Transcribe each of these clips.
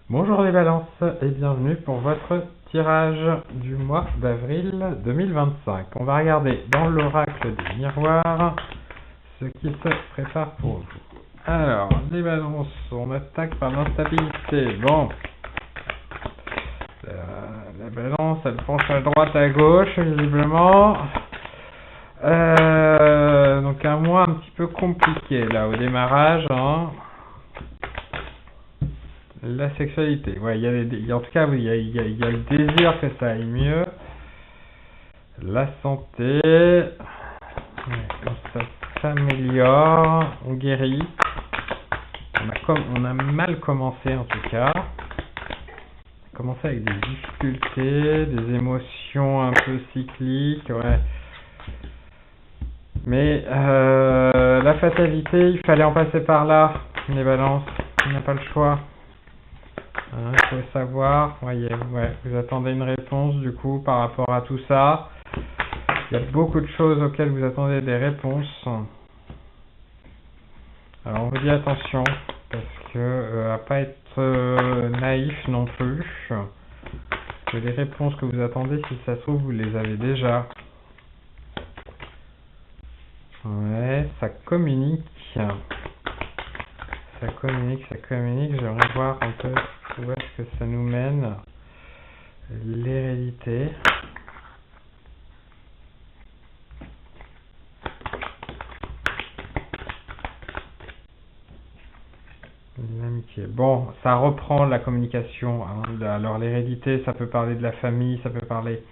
Bonjour les balances et bienvenue pour votre tirage du mois d'avril 2025. On va regarder dans l'oracle des miroirs ce qui se prépare pour vous. Alors, les balances, on attaque par l'instabilité. Bon, la balance, elle penche à droite, à gauche, visiblement. Donc un mois un petit peu compliqué là au démarrage, hein. La sexualité, ouais, en tout cas, oui, il y a le désir que ça aille mieux. La santé, ouais, ça s'améliore, on guérit. On a mal commencé en tout cas. On a commencé avec des difficultés, des émotions un peu cycliques, ouais. Mais la fatalité, il fallait en passer par là, les balances, on n'a pas le choix. Il faut savoir, ouais, vous attendez une réponse du coup par rapport à tout ça. Il y a beaucoup de choses auxquelles vous attendez des réponses. Alors on vous dit attention, parce que à pas être naïf non plus. Que les réponses que vous attendez, si ça se trouve, vous les avez déjà. Ouais, ça communique. Ça communique. J'aimerais voir un peu où est-ce que ça nous mène. L'hérédité. L'amitié. Bon, ça reprend la communication, hein. Alors l'hérédité, ça peut parler de la famille, ça peut parler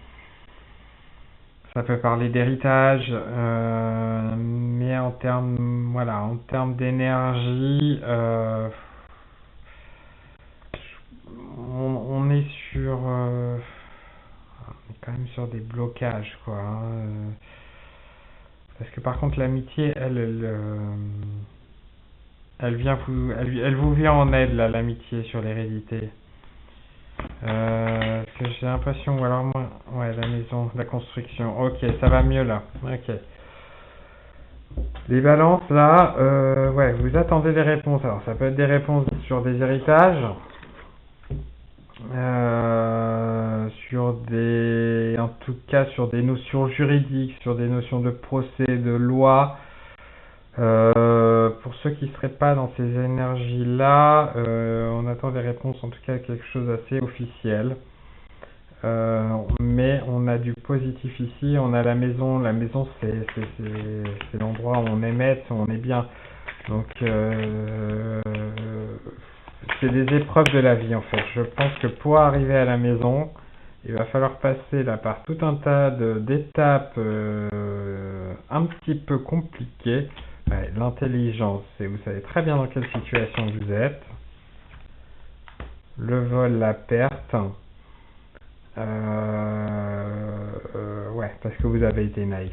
d'héritage, mais en termes d'énergie, on est quand même sur des blocages, quoi, hein. Parce que par contre l'amitié, elle vous vient en aide là, l'amitié sur l'hérédité. Parce que j'ai l'impression, ou alors moi, ouais, la maison, la construction. Ok, ça va mieux là. Ok. Les balances là, ouais, vous attendez des réponses. Alors ça peut être des réponses sur des héritages, en tout cas sur des notions juridiques, sur des notions de procès, de loi. Pour ceux qui ne seraient pas dans ces énergies-là, on attend des réponses, en tout cas quelque chose d'assez officiel. Mais on a du positif ici, on a la maison. La maison, c'est l'endroit où on émet, où on est bien. Donc, c'est des épreuves de la vie en fait. Je pense que pour arriver à la maison, il va falloir passer là par tout un tas d'étapes un petit peu compliquées. Ouais, l'intelligence, c'est vous savez très bien dans quelle situation vous êtes. Le vol, la perte. Ouais, parce que vous avez été naïf.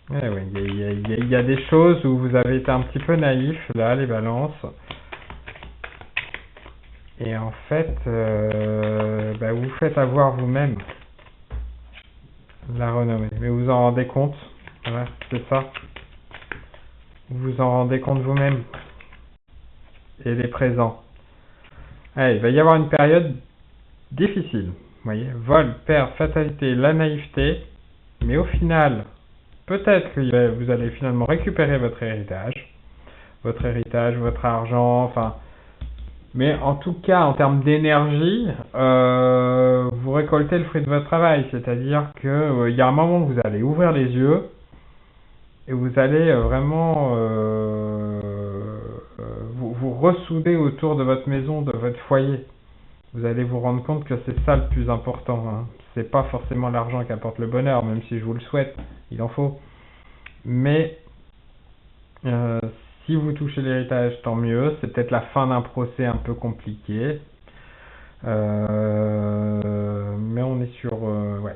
Ouais, il y a des choses où vous avez été un petit peu naïf, là, les balances. Et en fait, vous vous faites avoir vous-même la renommée. Mais vous vous en rendez compte. Voilà, c'est ça. Vous vous en rendez compte vous-même. Et les présents. Allez, il va y avoir une période difficile. Vous voyez, vol, perte, fatalité, la naïveté. Mais au final, peut-être que vous allez finalement récupérer votre héritage, votre argent, enfin. Mais en tout cas, en termes d'énergie, vous récoltez le fruit de votre travail. C'est-à-dire que y a un moment où vous allez ouvrir les yeux et vous allez vraiment vous ressouder autour de votre maison, de votre foyer. Vous allez vous rendre compte que c'est ça le plus important, hein. C'est pas forcément l'argent qui apporte le bonheur, même si je vous le souhaite, il en faut. Mais si vous touchez l'héritage, tant mieux. C'est peut-être la fin d'un procès un peu compliqué. Mais on est sur... ouais,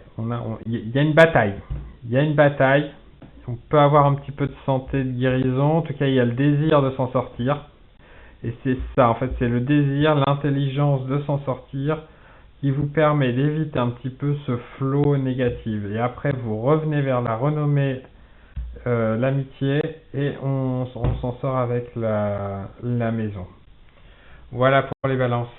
il y a une bataille. Il y a une bataille. On peut avoir un petit peu de santé, de guérison. En tout cas, il y a le désir de s'en sortir. Et c'est ça, en fait, c'est le désir, l'intelligence de s'en sortir qui vous permet d'éviter un petit peu ce flot négatif. Et après, vous revenez vers la renommée, l'amitié, et on s'en sort avec la maison. Voilà pour les balances.